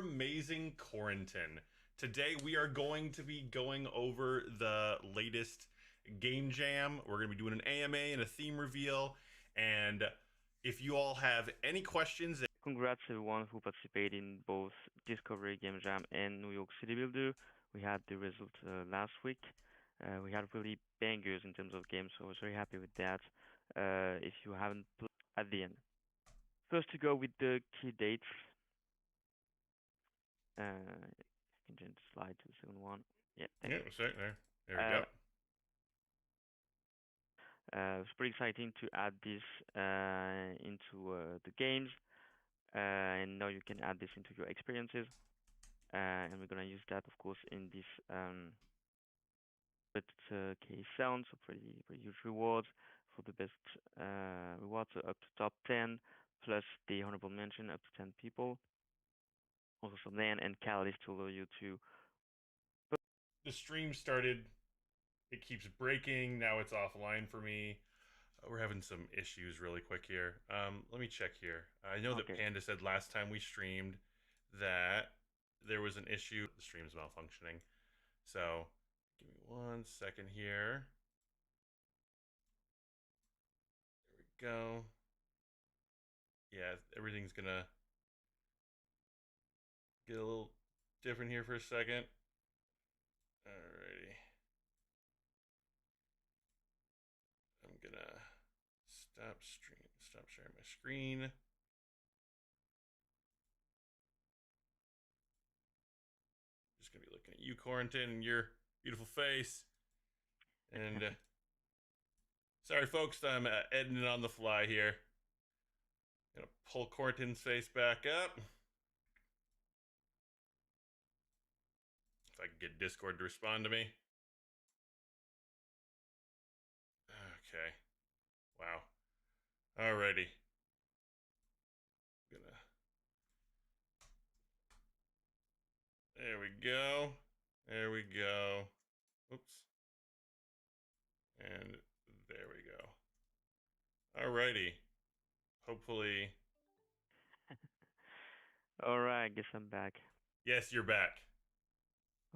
Amazing Quarantine. Today we are going to be going over the latest game jam. We're going to be doing an AMA and a theme reveal. And if you all have any questions, Congrats everyone who participated in both Discovery Game Jam and New York City Builder. We had the result last week. We had really bangers in terms of games, so I was very happy with that. If you haven't played at the end. First to go with the key dates. You can change the slide to the second one. Yeah, thank yeah, you. there we go. Uh, it's pretty exciting to add this into the games, and now you can add this into your experiences. And we're gonna use that, of course, in this but case sound, so pretty huge rewards for the best rewards, so up to top 10, plus the honorable mention up to 10 people. Also some land and catalyst to allow you to. The stream started, it keeps breaking. Now it's offline for me. We're having some issues really quick here. Let me check here. I know that Okay. Panda said last time we streamed that there was an issue. The stream's malfunctioning. So give me 1 second here. There we go. Yeah, everything's gonna get a little different here for a second. Alrighty. I'm gonna stop sharing my screen. Just gonna be looking at you, Quarantine, and your beautiful face. And sorry, folks, I'm editing on the fly here. Gonna pull Quarantine's face back up. If I can get Discord to respond to me. Okay. Wow. Alrighty. Gonna. There we go. There we go. Oops. And there we go. Alrighty. Hopefully. All right, I guess I'm back. Yes, you're back.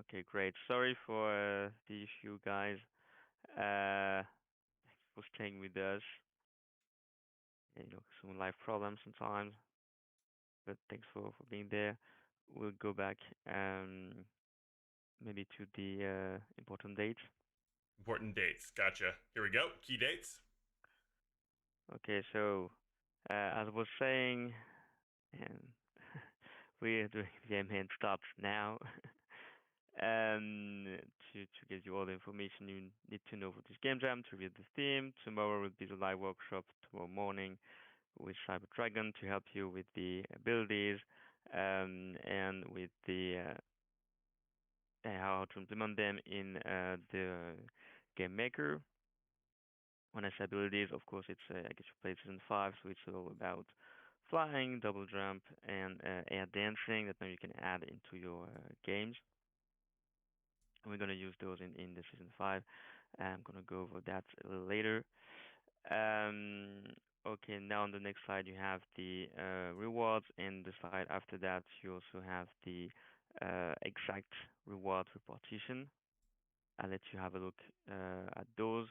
Okay, great. Sorry for the issue, guys. Thanks for staying with us. Some life problems sometimes, but thanks for being there. We'll go back maybe to the important dates. Important dates. Gotcha. Here we go. Key dates. Okay, so as I was saying, and we're doing the main stops now. um, to give you all the information you need to know for this game jam, to read the theme. Tomorrow will be the live workshop tomorrow morning with Cyber Dragon to help you with the abilities and with the how to implement them in the game maker. When I say abilities, of course, it's I guess you play season 5, so it's all about flying, double jump, and air dancing that now you can add into your games. And we're gonna use those in the season 5. I'm gonna go over that a little later. Um, okay, now on the next slide you have the rewards, and the slide after that you also have the exact reward repartition. I'll let you have a look at those,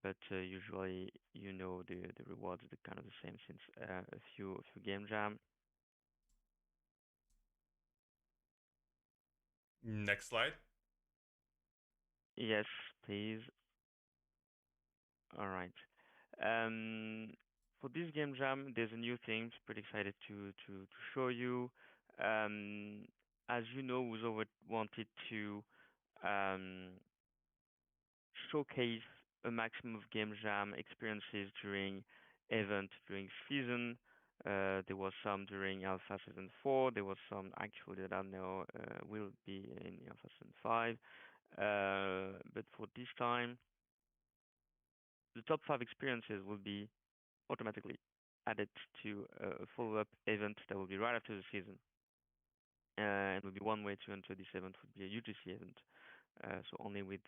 but usually the rewards are kind of the same since a few game jam. Next slide. Yes, please. All right. Um, for this game jam, there's a new thing. Pretty excited to show you. Um, as you know, we've always wanted to um, showcase a maximum of game jam experiences during during season. There was some during Alpha Season 4. There was some actually that I know will be in Alpha Season 5. But for this time, the top 5 experiences will be automatically added to a follow-up event that will be right after the season. And will be one way to enter this event would be a UGC event. So only with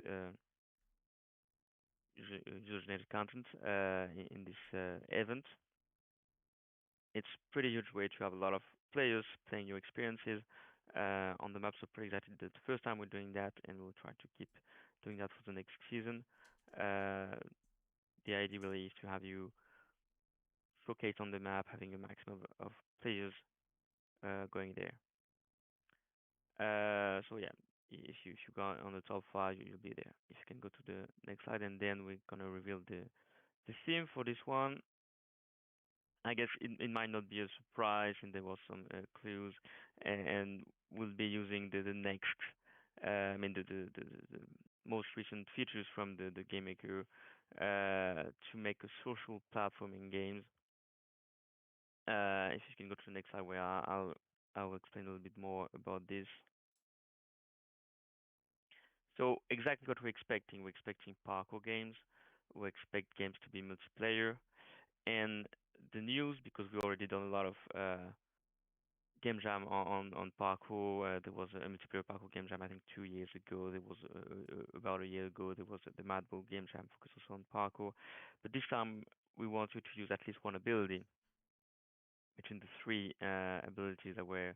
user-generated content in this event. it's pretty huge way to have a lot of players playing your experiences on the map. So pretty excited. The first time we're doing that, and we'll try to keep doing that for the next season. Uh, the idea really is to have you showcase on the map, having a maximum of players going there. So yeah, if you go on the top five, you'll be there. If you can go to the next slide, and then we're gonna reveal the theme for this one. I guess it might not be a surprise, and there was some clues, and we'll be using the next, I mean the most recent features from the Game Maker to make a social platforming games. If you can go to the next slide, where I'll explain a little bit more about this. So exactly what we're expecting. We're expecting parkour games. We expect games to be multiplayer, and the news, because we already done a lot of game jam on parkour. There was a multiplayer parkour game jam I think 2 years ago. There was about a year ago there was the Mad Bull game jam focused also on parkour. But this time we want you to use at least one ability between the three abilities that were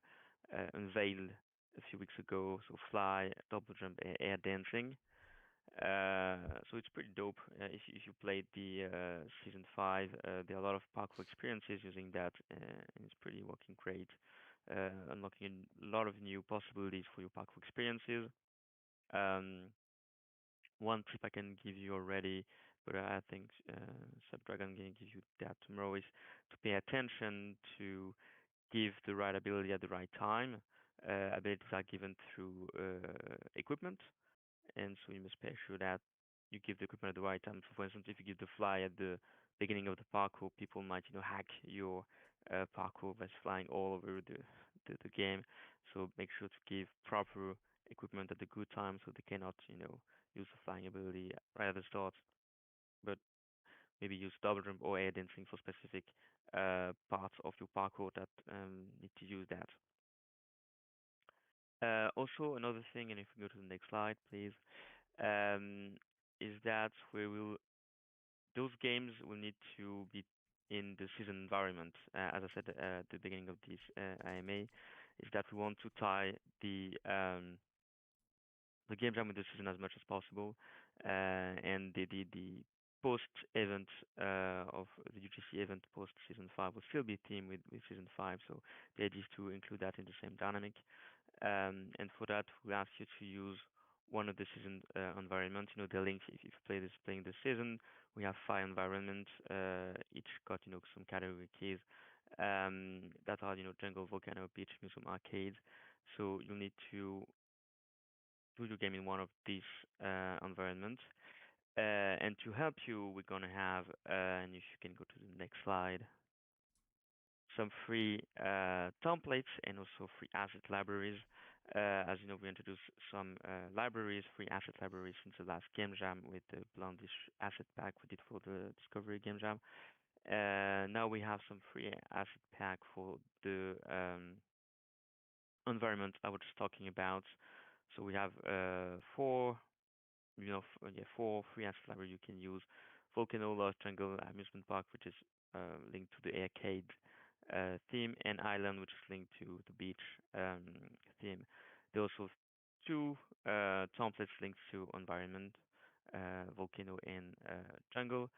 unveiled a few weeks ago. So fly, double jump, air dancing. So it's pretty dope. If you played the season 5, there are a lot of parkour experiences using that, and it's pretty working great, unlocking a lot of new possibilities for your parkour experiences. Um, One tip I can give you already, but I think Subdragon can give you that tomorrow, is to pay attention to give the right ability at the right time. Abilities are given through equipment, and so you must make sure that you give the equipment at the right time. So for instance, if you give the fly at the beginning of the parkour, people might hack your parkour by flying all over the game. So make sure to give proper equipment at the good time, so they cannot use the flying ability right at the start, but maybe use double jump or air dancing for specific parts of your parkour that need to use that. Also, another thing, and if we go to the next slide, please, um, is that we will those games will need to be in the season environment. As I said at the beginning of this IMA, is that we want to tie the game jam with the season as much as possible, and the post event of the UGC event post season 5 will still be themed with season 5. So the idea is to include that in the same dynamic. And for that, we ask you to use one of the season environments. The link, if you play this playing the season, we have 5 environments, each got some category keys that are jungle, volcano, beach, museum, arcade. So you need to do your game in one of these environments. And to help you, we're gonna have, and if you can go to the next slide, some free templates and also free asset libraries. As you know, we introduced some libraries, free asset libraries, since the last game jam with the Blondish asset pack we did for the Discovery game jam. Now we have some free asset pack for the environment I was just talking about. So we have four free asset library you can use. Volcano, Lost Jungle, Amusement Park, which is linked to the arcade theme, and Island, which is linked to the beach theme. There are also two templates linked to environment, Volcano and Jungle,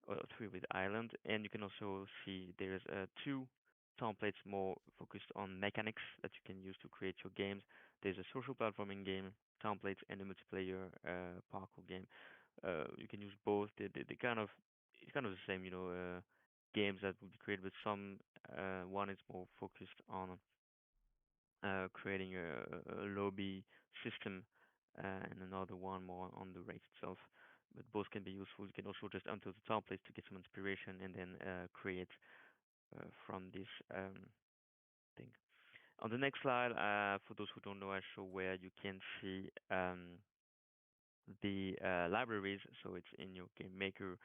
or three with Island. And you can also see there's two templates more focused on mechanics that you can use to create your games. There's a social platforming game template and a multiplayer parkour game. You can use both. They kind of it's kind of the same, games that will be created, but some one is more focused on creating a lobby system, and another one more on the race itself. But both can be useful. You can also just enter the templates to get some inspiration and then create from this thing. On the next slide, for those who don't know, I show where you can see the libraries. So it's in your game maker.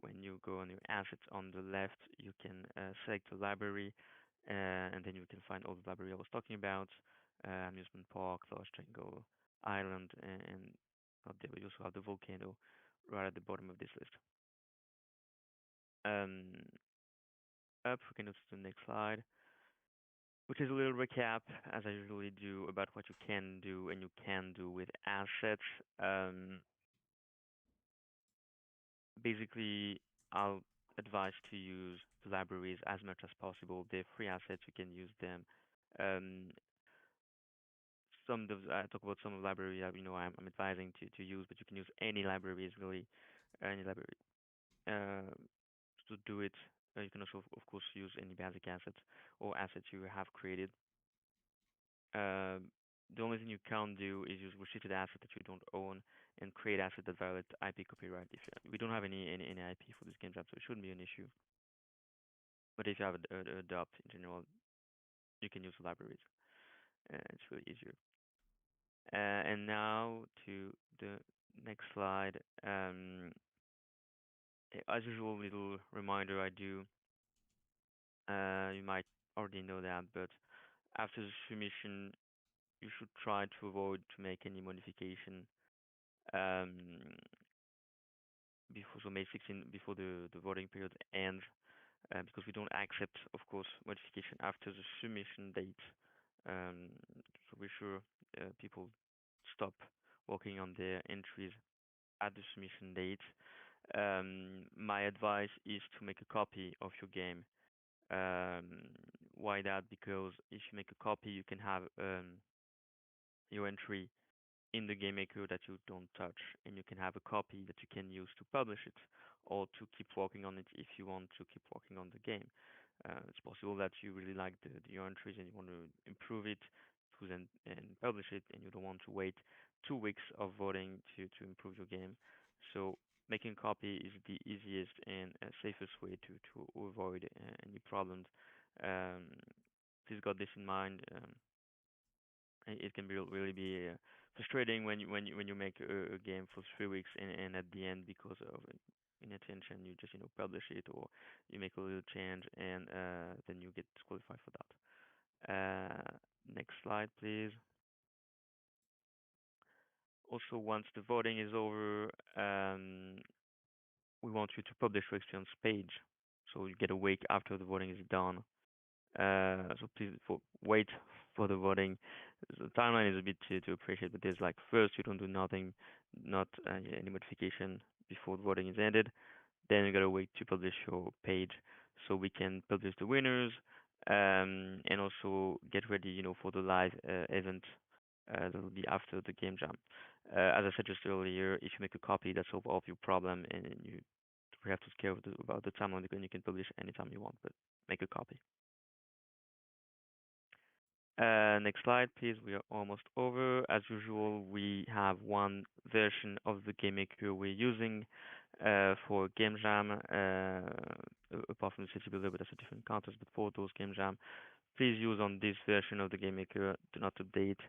When you go on your assets on the left, you can select the library, and then you can find all the library I was talking about: amusement park, Lost Jungle, island, and there we also have the volcano right at the bottom of this list. Um, up, we can go to the next slide, which is a little recap, as I usually do, about what you can do and you can do with assets. Um, Basically, I'll advise to use the libraries as much as possible. They're free assets, you can use them. Um, some of I talk about some of the libraries that I'm advising to use, but you can use any libraries really, any library uh, to do it. You can also, of course, use any basic assets or assets you have created. Um, the only thing you can't do is use restricted assets that you don't own and create assets that violate IP copyright. If we don't have any IP for this game jam, so it shouldn't be an issue. But if you have a DOP in general, you can use libraries. It's really easier. And now to the next slide. As usual, little reminder I do. You might already know that, but after the submission, you should try to avoid to make any modification um, before May 16, before the voting period ends, because we don't accept, of course, modification after the submission date. So we're sure people stop working on their entries at the submission date. My advice is to make a copy of your game. Why that? Because if you make a copy, you can have your entry in the game maker that you don't touch, and you can have a copy that you can use to publish it or to keep working on it if you want to keep working on the game. It's possible that you really like your entries and you want to improve it to then and publish it, and you don't want to wait 2 weeks of voting to improve your game. So making a copy is the easiest and safest way to avoid any problems. Um, please got this in mind. It can really be frustrating when you make a game for 3 weeks and at the end because of inattention you just publish it or you make a little change and then you get disqualified for that. Next slide, please. Also, once the voting is over, we want you to publish your experience page, so you get a week after the voting is done. So please wait for the voting. The timeline is a bit to appreciate, but there's like first you don't do nothing, not any modification before the voting is ended. Then you gotta wait to publish your page so we can publish the winners, and also get ready, for the live event that will be after the game jam. As I said just earlier, if you make a copy, that solves all of your problem, and you don't have to care about the timeline, and you can publish anytime you want, but make a copy. Next slide, please. We are almost over. As usual, we have one version of the Game Maker we're using for Game Jam, apart from the City Builder, but that's a different contest. But for those Game Jam, please use on this version of the Game Maker. Do not update.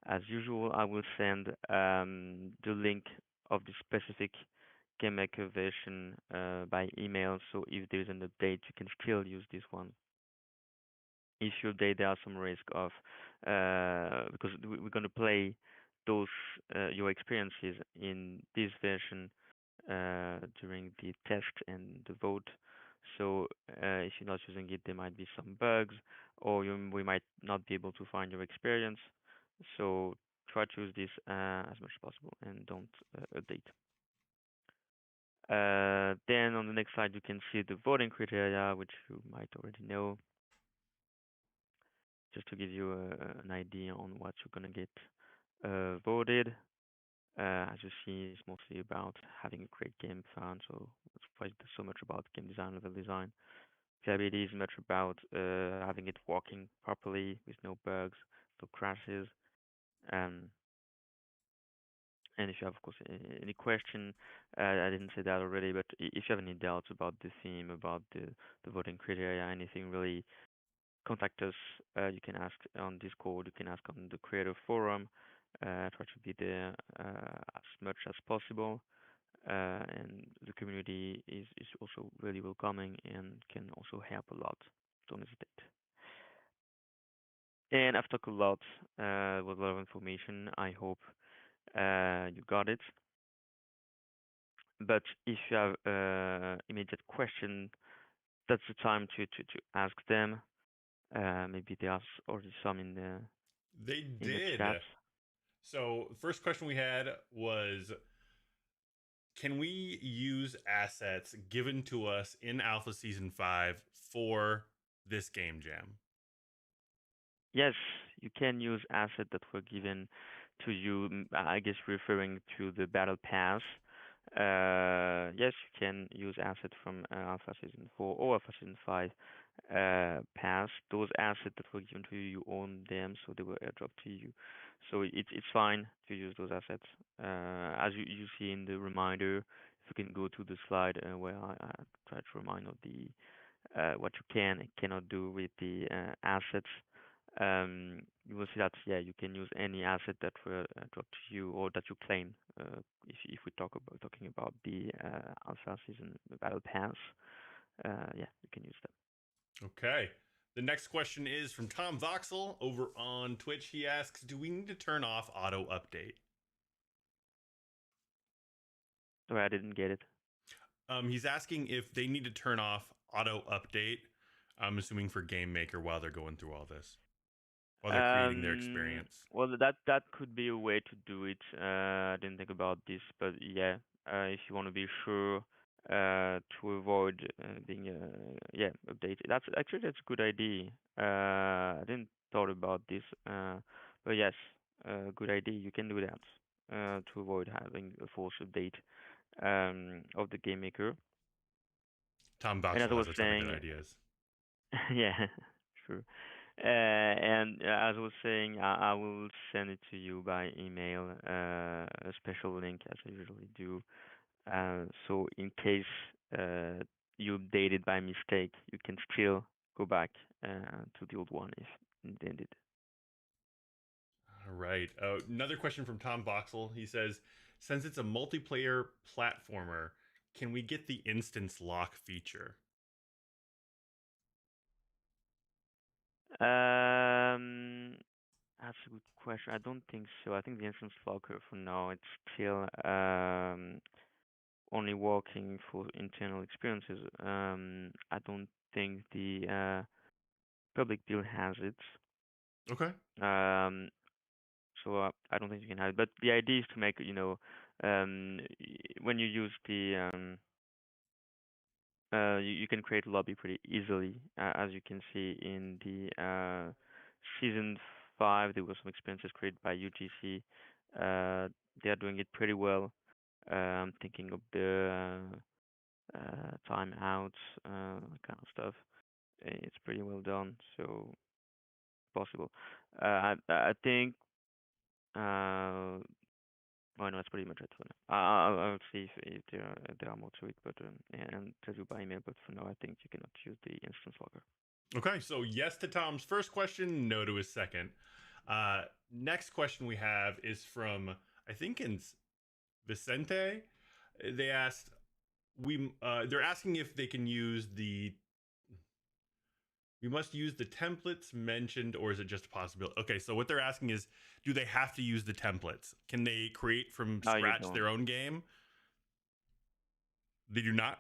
As usual, I will send the link of the specific Game Maker version by email. So if there's an update, you can still use this one. If you update, there are some risk of because we're going to play those your experiences in this version during the test and the vote. So if you're not using it, there might be some bugs, or we might not be able to find your experience. So try to use this as much as possible and don't update. Then on the next slide, you can see the voting criteria, which you might already know. Just to give you an idea on what you're gonna get voted. As you see, it's mostly about having a great game fun, so that's why there's so much about game design, level design. Playability is much about having it working properly with no bugs, no crashes. Um, and if you have, of course, any question, I didn't say that already, but if you have any doubts about the theme, about the voting criteria, anything really, contact us. You can ask on Discord. You can ask on the creator forum. Try to be there as much as possible. And the community is also really welcoming and can also help a lot. Don't hesitate. And I've talked a lot with a lot of information. I hope you got it. But if you have immediate question, that's the time to ask them. Maybe there's already some They in the did. chat. So, the first question we had was, can we use assets given to us in Alpha Season 5 for this game jam? Yes, you can use assets that were given to you. I guess referring to the battle pass. Yes, you can use assets from Alpha Season 4 or Alpha Season 5 pass. Those assets that were given to you, you own them, so they were airdropped to you. So it's fine to use those assets. As you see in the reminder, if you can go to the slide where I try to remind of the what you can and cannot do with the assets. You will see that yeah, you can use any asset that were dropped to you or that you claim. If we talking about the Alpha Season Battle Pass, yeah, you can use them. Okay. The next question is from Tom Voxel over on Twitch. He asks, do we need to turn off auto update? Sorry, I didn't get it. He's asking if they need to turn off auto update. I'm assuming for Game Maker while they're going through all this, while they're creating their experience. Well, that could be a way to do it. I didn't think about this, but yeah, if you want to be sure to avoid being yeah updated, that's a good idea. I didn't thought about this, but yes, good idea. You can do that to avoid having a false update of the game maker. Tom And as I Voxel was has a ton of good saying, ideas. yeah, true. And as I was saying, I will send it to you by email, a special link as I usually do. So in case you update it by mistake, you can still go back to the old one if intended. All right. Another question from Tom Voxel. He says, since it's a multiplayer platformer, can we get the instance lock feature? Um, that's a good question. I don't think so. I think the instance locker for now it's still only working for internal experiences. I don't think the public build has it. Okay. Um, so I don't think you can have it. But the idea is to make when you use the you can create a lobby pretty easily, as you can see in the season 5. There were some experiences created by UGC. They are doing it pretty well. I'm thinking of the timeouts, kind of stuff. It's pretty well done, so possible. I think. Well, no, that's pretty much it for now. I'll see if there are more to it, but and tell you by email. But for now, I think you cannot use the instance logger. Okay. So yes to Tom's first question, no to his second. Next question we have is from I think in Vicente. They asked they're asking if they can use the we must use the templates mentioned, or is it just a possibility? Okay, so what they're asking is, do they have to use the templates? Can they create from No, you scratch don't. their own game? They do not.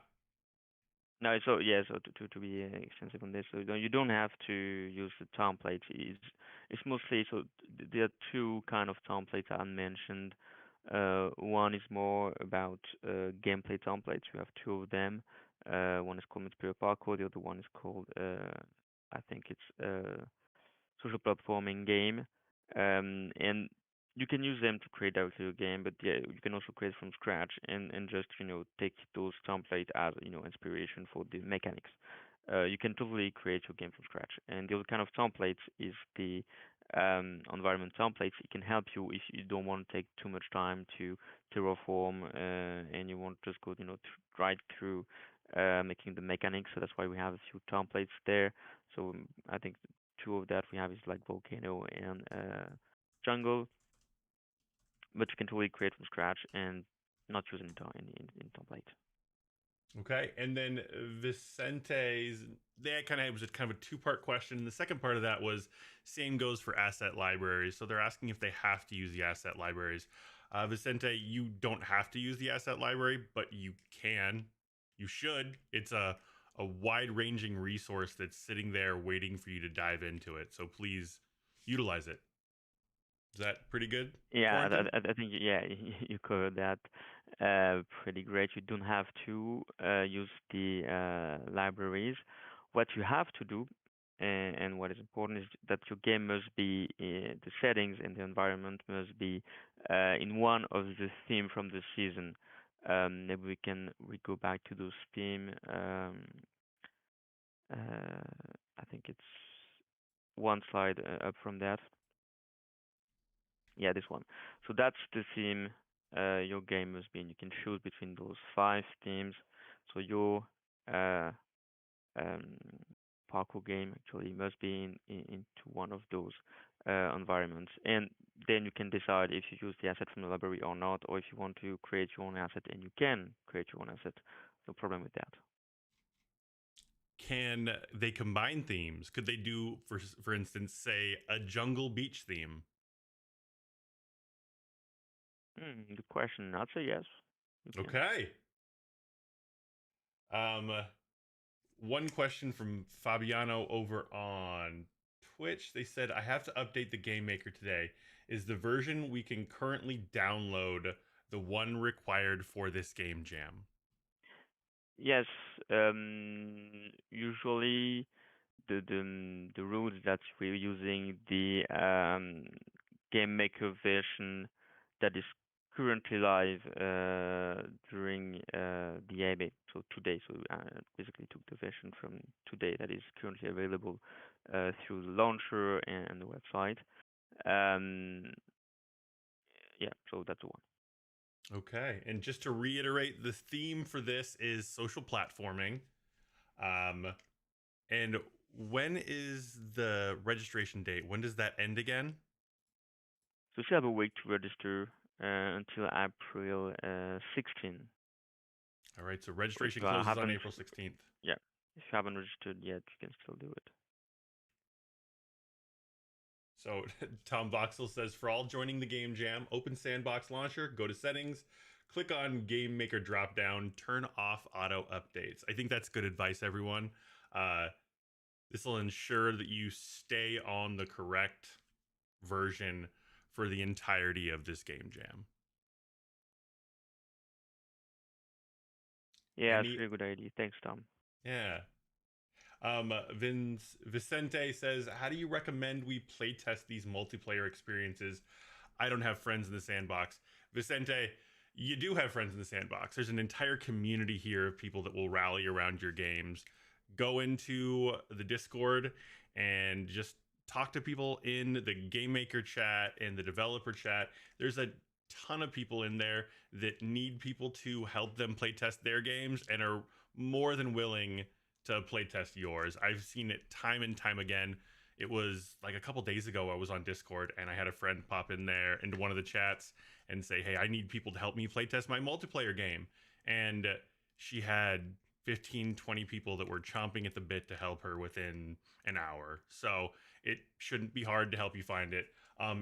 No, so yeah, so to be extensive on this, so you don't have to use the templates. It's mostly so there are two kind of templates I mentioned. One is more about gameplay templates. You have two of them. One is called Multiplayer Parkour. The other one is called I think it's social platforming game. And you can use them to create directly your game, but yeah, you can also create from scratch and just take those templates as inspiration for the mechanics. You can totally create your game from scratch. And the other kind of templates is the environment templates. It can help you if you don't want to take too much time to terraform and you want to just go right through making the mechanics. So that's why we have a few templates there. So I think two of that we have is like volcano and jungle, but you can totally create from scratch and not use in template. Okay, and then Vicente's that kind of was a kind of a two-part question. The second part of that was same goes for asset libraries. So they're asking if they have to use the asset libraries. Vicente, you don't have to use the asset library, but you can. You should. It's a a wide-ranging resource that's sitting there waiting for you to dive into it. So please utilize it. Is that pretty good, Yeah, Quarantine? I think yeah, you covered that pretty great. You don't have to use the libraries. What you have to do, and what is important, is that your game must be the settings and the environment must be in one of the theme from the season. Maybe we go back to those theme. I think it's one slide up from that. Yeah, this one. So that's the theme your game must be in. You can choose between those five themes. So your uh, um, parkour game actually must be into one of those environments. And then you can decide if you use the asset from the library or not, or if you want to create your own asset, and you can create your own asset. No problem with that. Can they combine themes? Could they do, for instance, say a jungle beach theme? Good question. I'd say yes. You can. Okay. Um, one question from Fabiano over on Twitch. They said, I have to update the Game Maker today. Is the version we can currently download the one required for this game jam? Yes. Usually the rules that we're using the game maker version that is currently live during the ABA, so today. So basically took the version from today that is currently available through the launcher and the website. Um, yeah, so that's the one. Okay. And just to reiterate, the theme for this is social platforming. Um, and when is the registration date? When does that end again? So you have a week to register until April 16. All right. So So if registration you closes on haven't, April 16th. yeah, if you haven't registered yet, you can still do it. So Tom Voxel says, for all joining the game jam, open Sandbox Launcher, go to settings, click on Game Maker dropdown, turn off auto updates. I think that's good advice, everyone. Uh, this will ensure that you stay on the correct version for the entirety of this game jam. Yeah, it's Any, a really good idea. Thanks, Tom. yeah. Vicente says, how do you recommend we playtest these multiplayer experiences? I don't have friends in the sandbox. Vicente, you do have friends in the sandbox. There's an entire community here of people that will rally around your games. Go into the Discord and just talk to people in the Game Maker chat and the developer chat. There's a ton of people in there that need people to help them playtest their games and are more than willing to playtest yours. I've seen it time and time again. It was like a couple days ago, I was on Discord and I had a friend pop in there into one of the chats and say, hey, I need people to help me playtest my multiplayer game. And she had 15, 20 people that were chomping at the bit to help her within an hour. So it shouldn't be hard to help you find it.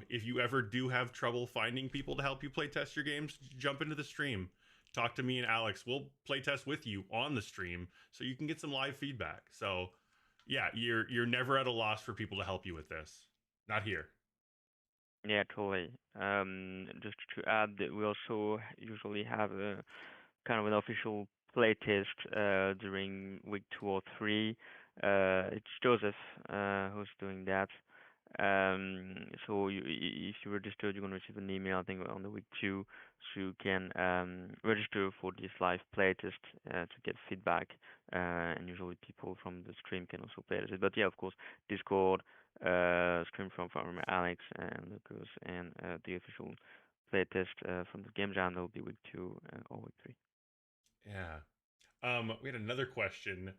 If you ever do have trouble finding people to help you playtest your games, jump into the stream. Talk to me and Alex. We'll playtest with you on the stream so you can get some live feedback. So yeah, you're never at a loss for people to help you with this. Not here. Yeah, totally. Just to add that we also usually have a kind of an official playtest during week 2 or 3. It's Joseph who's doing that. So if you registered, you're gonna receive an email, I think, on the week 2, so you can register for this live playtest to get feedback. And usually people from the stream can also play it. But yeah, of course, Discord, stream from Alex and Lucas, and the official playtest from the game jam will be week 2 or week 3. Yeah. We had another question.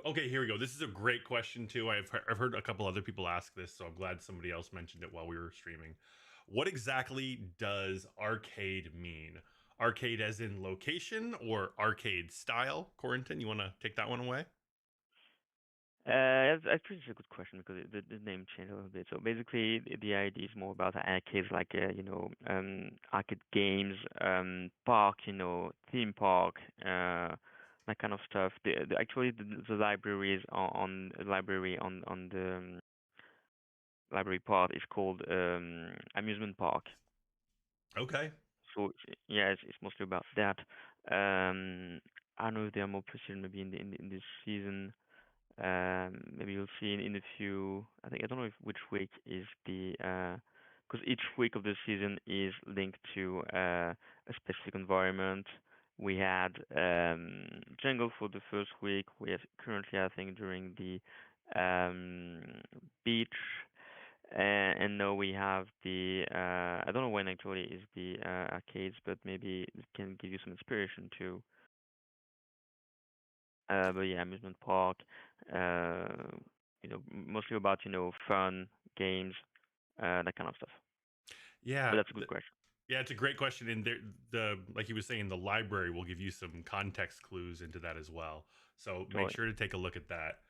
Okay, here we go. This is a great question too. I've heard a couple other people ask this, so I'm glad somebody else mentioned it while we were streaming. What exactly does arcade mean? Arcade as in location or arcade style? Corentin, you want to take that one away? That's pretty a good question because the name changed a little bit. So basically, the idea is more about arcades, like arcade games, park, theme park, that kind of stuff. Actually, the libraries library on the library part is called amusement park. Okay. So yeah, it's mostly about that. Um, I don't know if they are more precision maybe in this season. Maybe you'll see in a few. I don't know if which week is the because each week of the season is linked to a specific environment. We had jungle for the first week. We have currently, I think, during the um, beach, and now we have the I don't know when actually is the arcades, but maybe it can give you some inspiration too. But yeah, amusement park, uh, mostly about, fun, games, that kind of stuff. But Yeah. that's a good question. Yeah, it's a great question, and the like he was saying, the library will give you some context clues into that as well. So make Totally. sure to take a look at that.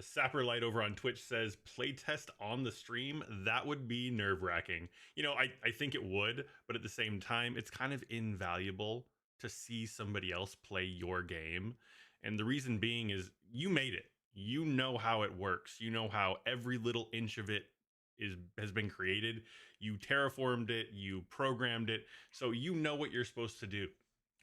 Sapper Light over on Twitch says playtest on the stream. That would be nerve wracking. I think it would, but at the same time, it's kind of invaluable to see somebody else play your game. And the reason being is you made it. You know how it works. You know how every little inch of it has been created. You terraformed it, you programmed it, so you know what you're supposed to do.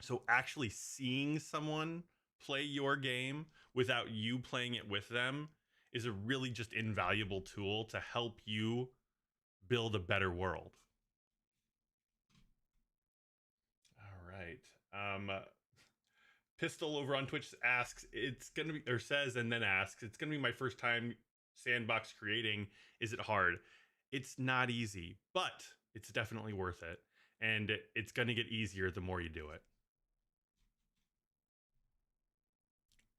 So actually seeing someone play your game without you playing it with them is a really just invaluable tool to help you build a better world. All right. Pistol over on Twitch asks, it's gonna be, or says and then asks, it's gonna be my first time sandbox creating. Is it hard? It's not easy, but it's definitely worth it. And it's gonna get easier the more you do it.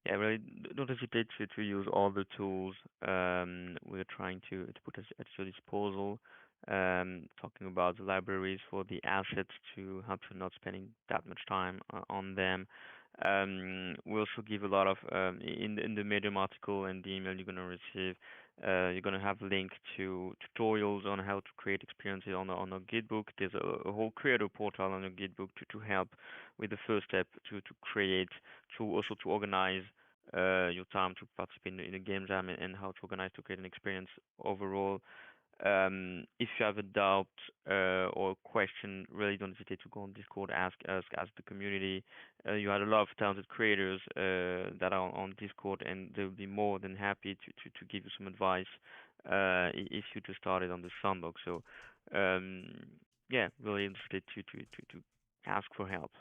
Yeah, really, don't hesitate to use all the tools we're trying to put at your disposal. Talking about the libraries for the assets to help you not spending that much time on them. We also give a lot of in the Medium article and the email you're gonna receive. You're gonna have a link to tutorials on how to create experiences on a Gitbook. There's a whole creator portal on your Gitbook to help with the first step to create, to also to organize your time to participate in a game jam, and how to organize to create an experience overall. If you have a doubt or a question, really don't hesitate to go on Discord, ask the community. You had a lot of talented creators that are on Discord, and they'll be more than happy to give you some advice if you just started on the sandbox. So, um, yeah, really interested to ask for help.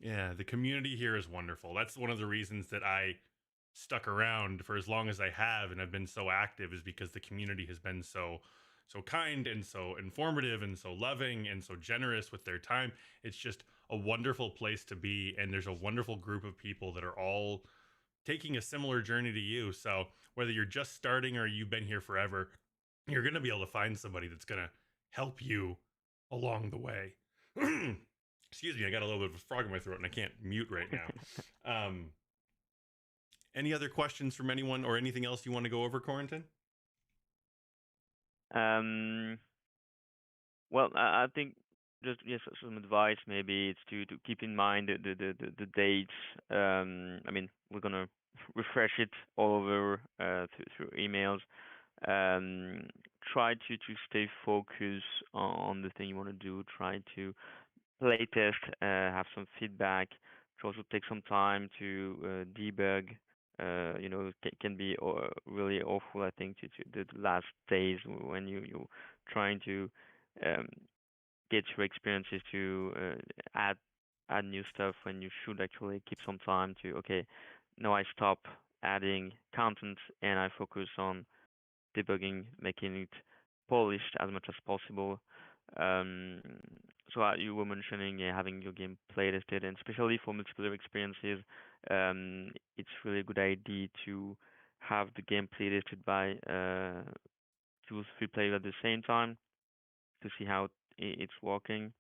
Yeah, the community here is wonderful. That's one of the reasons that I stuck around for as long as I have and have been so active, is because the community has been so kind and so informative and so loving and so generous with their time. It's just a wonderful place to be, and there's a wonderful group of people that are all taking a similar journey to you. So whether you're just starting or you've been here forever, you're going to be able to find somebody that's going to help you along the way. Excuse me, I got a little bit of a frog in my throat and I can't mute right now. Any other questions from anyone or anything else you want to go over, Quarantine? um, Well, I think just yes, some advice maybe it's to keep in mind the dates. I mean, we're gonna refresh it all over through emails. Um, Try to stay focused on the thing you want to do. Try to play test, have some feedback. To also take some time to debug. It can be really awful. I think to the last days when you trying to um, get your experiences to add new stuff when you should actually keep some time to, okay, now I stop adding content and I focus on debugging, making it polished as much as possible. Um, so you were mentioning having your game playlisted, and especially for multiplayer experiences, it's really a good idea to have the game playlisted by 2 or 3 players at the same time to see how it's working.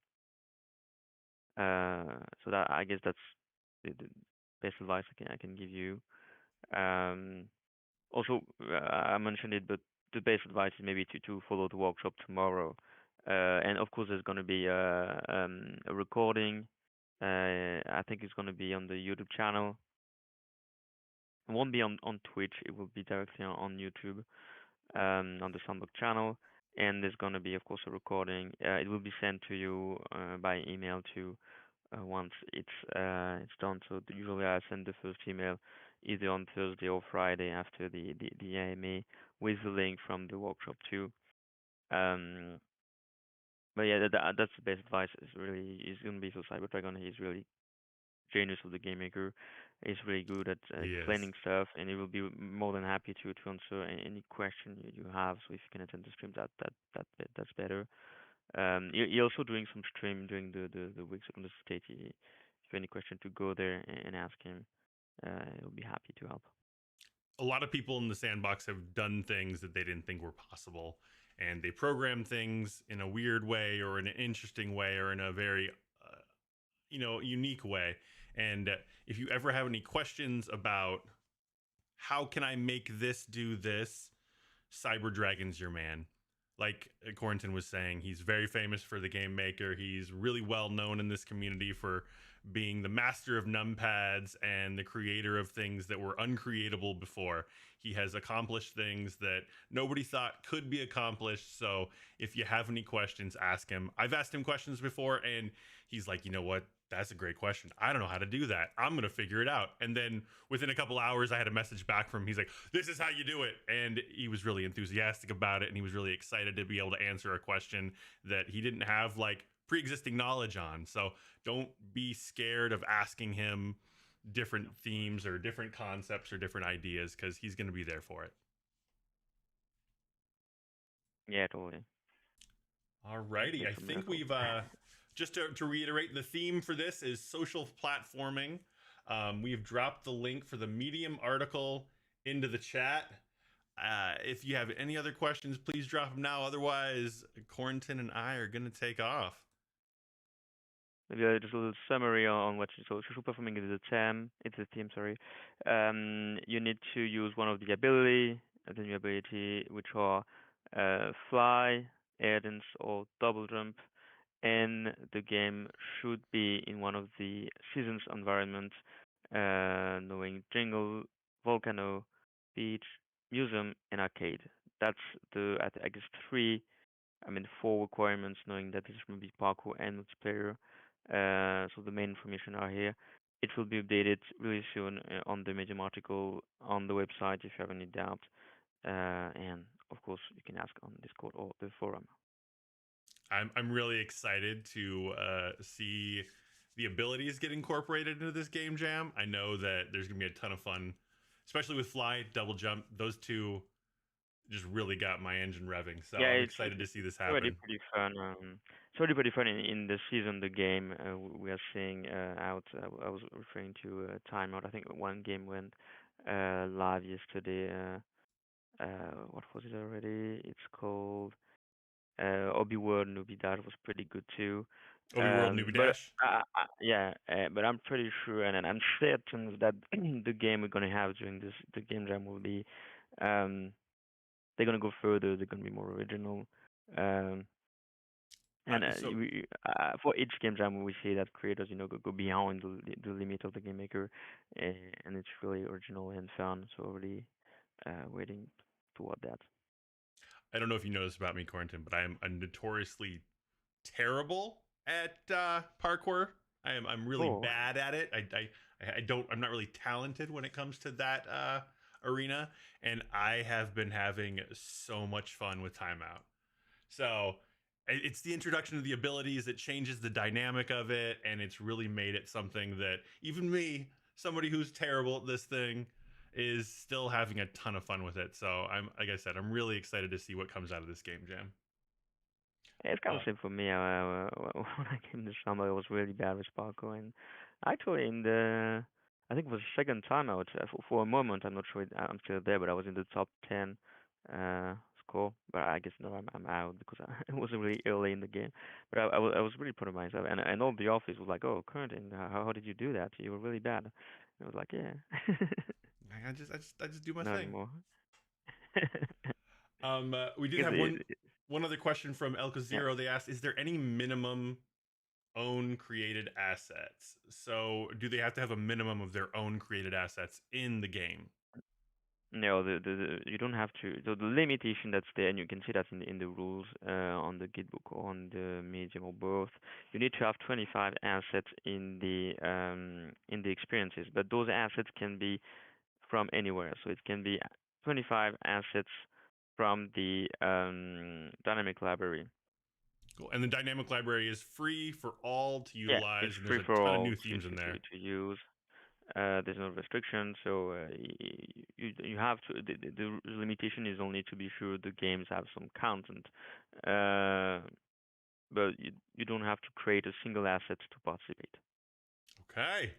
So that, I guess, that's the best advice I can give you. Um, Also, I mentioned it, but the best advice is maybe to follow the workshop tomorrow. And of course, there's going to be a recording I think it's gonna be on the YouTube channel. It won't be on Twitch. It will be directly on YouTube, on the Sandbox channel. And there's gonna be, of course, a recording. It will be sent to you by email too once it's done. So usually I send the first email either on Thursday or Friday after the AMA with the link from the workshop too. Um, but yeah, that's the best advice. Is really is gonna be for Cyber Dragon. He's really genius of the game maker. He's really good at He is. explaining stuff, and he will be more than happy to answer any question you have. So if you can attend the stream, that's better. You're also doing some stream during the weeks on the state. If you have any question, to go there and ask him. He'll be happy to help. A lot of people in the sandbox have done things that they didn't think were possible, and they program things in a weird way or in an interesting way or in a very unique way. And if you ever have any questions about how can I make this do this, Cyber Dragon's your man. Like Corrington was saying, he's very famous for the game maker. He's really well known in this community for being the master of numpads and the creator of things that were uncreatable before. He has accomplished things that nobody thought could be accomplished. So if you have any questions, ask him. I've asked him questions before, and he's like, you know what? That's a great question. I don't know how to do that. I'm going to figure it out. And then within a couple hours, I had a message back from him. He's like, this is how you do it. And he was really enthusiastic about it. And he was really excited to be able to answer a question that he didn't have like pre existing knowledge on. So don't be scared of asking him different themes or different concepts or different ideas because he's going to be there for it. Yeah, totally. Alrighty. I It's a think miracle. we've just to reiterate, the theme for this is social platforming. We've dropped the link for the Medium article into the chat. If you have any other questions, please drop them now. Otherwise, Corrington and I are going to take off. Maybe just a little summary on what social performing is a theme. It's a theme, sorry. You need to use one of the new ability, which are fly, air dance, or double jump. And the game should be in one of the seasons environments, knowing jungle, volcano, beach, museum, and arcade. That's I guess four requirements, knowing that this will be parkour and multiplayer. So the main information are here. It will be updated really soon on the Medium article on the website if you have any doubt. And of course, you can ask on Discord or the forum. I'm really excited to see the abilities get incorporated into this game jam. I know that there's gonna be a ton of fun, especially with fly, double jump. Those two just really got my engine revving. So Yeah, I'm it's excited to see this already happen. pretty fun. It's already pretty fun in the season. The game we are seeing out. I was referring to timeout. I think one game went live yesterday. What was it already? It's called Obi World Nubi. That was pretty good too. Obi World Newbie But Dash. yeah, but I'm pretty sure and I'm certain that the game we're gonna have during the game jam will be um they're gonna go further. They're gonna be more original. Um, and So for each game jam, we see that creators, go beyond the limit of the game maker, and it's really original and fun. So really waiting toward that. I don't know if you know this about me, Corrington, but I am a notoriously terrible at parkour. I'm really Oh, bad at it. I'm not really talented when it comes to that arena, and I have been having so much fun with timeout. So it's the introduction of the abilities that changes the dynamic of it, and it's really made it something that even me, somebody who's terrible at this thing, is still having a ton of fun with it. So I'm like I said, I'm really excited to see what comes out of this game jam. it's kind of Uh, same for me. When I came to summer, I was really bad with parkour, and actually in the I think it was the second time I would for a moment. I'm not sure I'm still there, but I was in the top 10 score. But I guess no, I'm out because it was really early in the game. But I was really proud of myself, and all the office was like, "Oh, Current, and how did you do that? You were really bad." And I was like, "Yeah, I just do my not thing. anymore." We did Because have one other question from Elka yeah. Zero. They asked, "Is there any minimum own created assets. So, do they have to have a minimum of their own created assets in the game? No, you don't have to. So the limitation that's there, and you can see that in the rules on the Gitbook or on the Medium or both. You need to have 25 assets in the experiences, but those assets can be from anywhere. So it can be 25 assets from the dynamic library. Cool. And the dynamic library is free for all to Yeah, it's utilize, and there's free a for ton of all new themes in there. to use. There's no restriction, so you have to. The limitation is only to be sure the games have some content, uh, but you don't have to create a single asset to participate. Okay.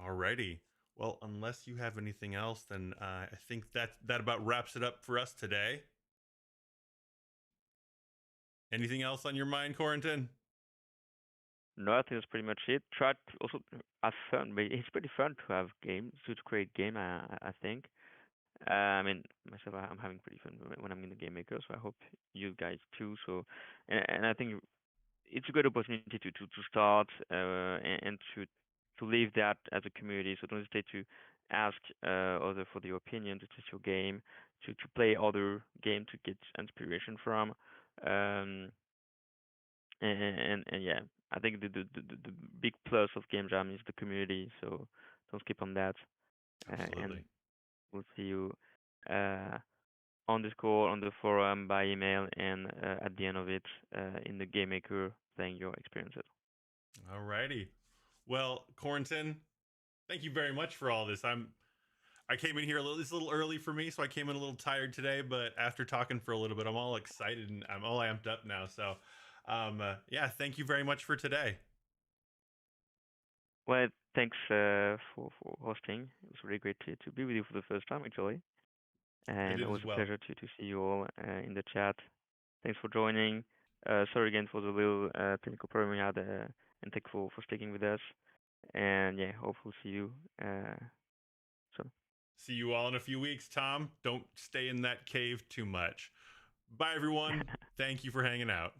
Alrighty. Well, unless you have anything else, then I think that about wraps it up for us today. Anything else on your mind, Corentin? No, I think that's pretty much it. Try to also have fun, but it's pretty fun to have games to create game. I think. I mean, myself, I'm having pretty fun when I'm in the game maker, so I hope you guys too. So, and I think it's a good opportunity to start and to live that as a community. So don't hesitate to ask other for their opinion, to test your game, to play other game to get inspiration from. Um, and yeah, I think the big plus of Game Jam is the community. So don't skip on that. And Absolutely. we'll see you uh, on Discord, on the forum, by email, and at the end of it, in the Game Maker, playing your experiences. Alrighty. Well, Corentin, thank you very much for all this. I came in here it's a little early for me, so I came in a little tired today. But after talking for a little bit, I'm all excited and I'm all amped up now. So, yeah, thank you very much for today. Well, thanks for hosting. It was really great to be with you for the first time, actually. I And did it as was a well. pleasure to see you all in the chat. Thanks for joining. Sorry again for the little technical problem we had, and thank for sticking with us. And yeah, hope we'll see you soon. See you all in a few weeks, Tom. Don't stay in that cave too much. Bye, everyone. Thank you for hanging out.